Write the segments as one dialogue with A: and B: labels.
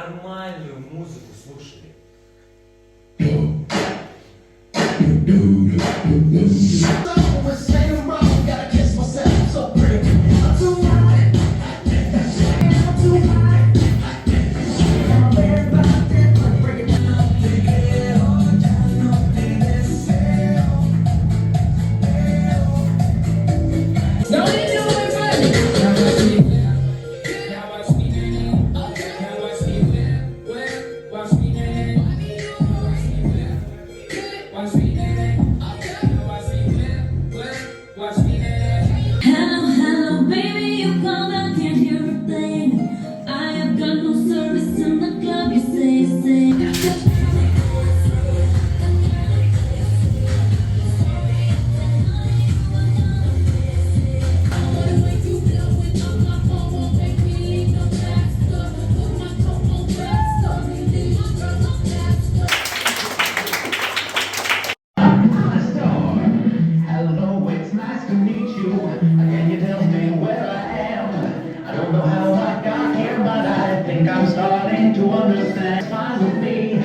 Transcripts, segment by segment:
A: нормальную музыку слушали.
B: I'm starting to understand. It's fine with me.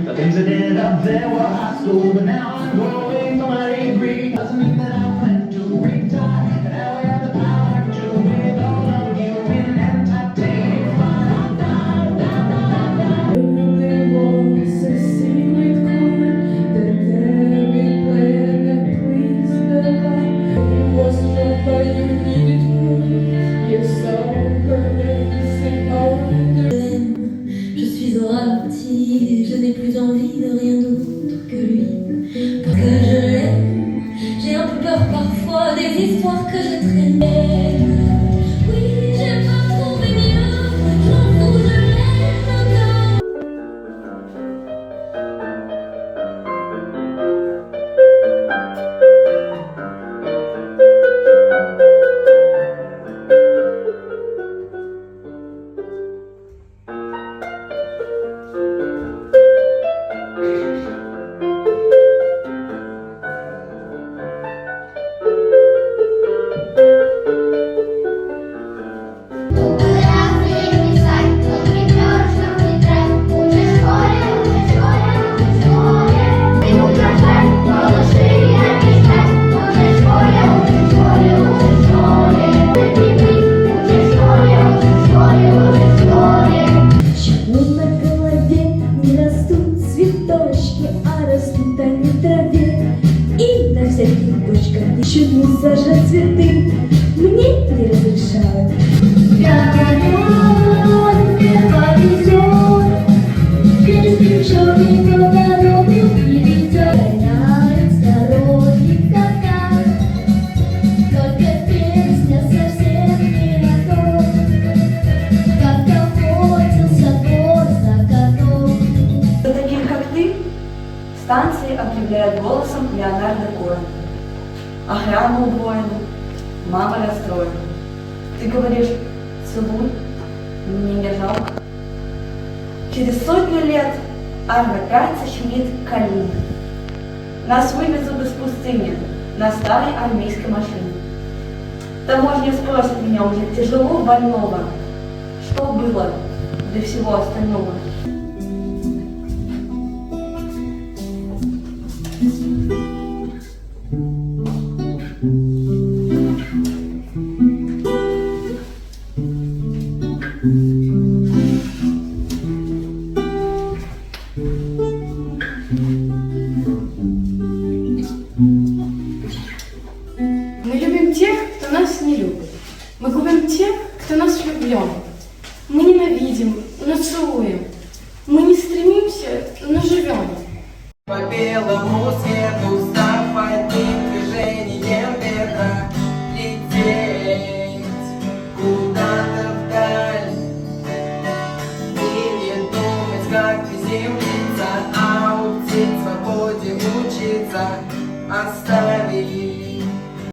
B: The things I did up there were high school, but now I'm growing from my degree. Doesn't mean that I plan to retire. And now we have the power to with all of you in entertaining fun.
C: Je n'ai plus envie de rien d'autre que lui. Parce que je l'aime, j'ai un peu peur parfois des histoires que je traînais. Oui, j'ai pas trouvé mieux, je m'en fous, je l'aime encore.
D: Чему сажать цветы мне не разрешают. Я поняла, мне повезет, еще никогда дорогу не ведет. Гоняют с дороги кота, только песня совсем не о том, как охотился вор за котом.
E: За таких, как ты, станции объявляют голосом Леонардо Коэна. Охрана удвоена, мама расстроена. Ты говоришь, целуй, мне не жалко. Через сотню лет Арно опять защемит Калина. Нас вывезут из пустыни на старой армейской машине. Таможня спросит меня уже тяжело больного, что было для всего остального.
F: Мы любим тех, кто нас не любит. Мы губим тех, кто нас влюблен. Мы ненавидим, но целуем. Мы не стремимся, но живем.
A: По белому свету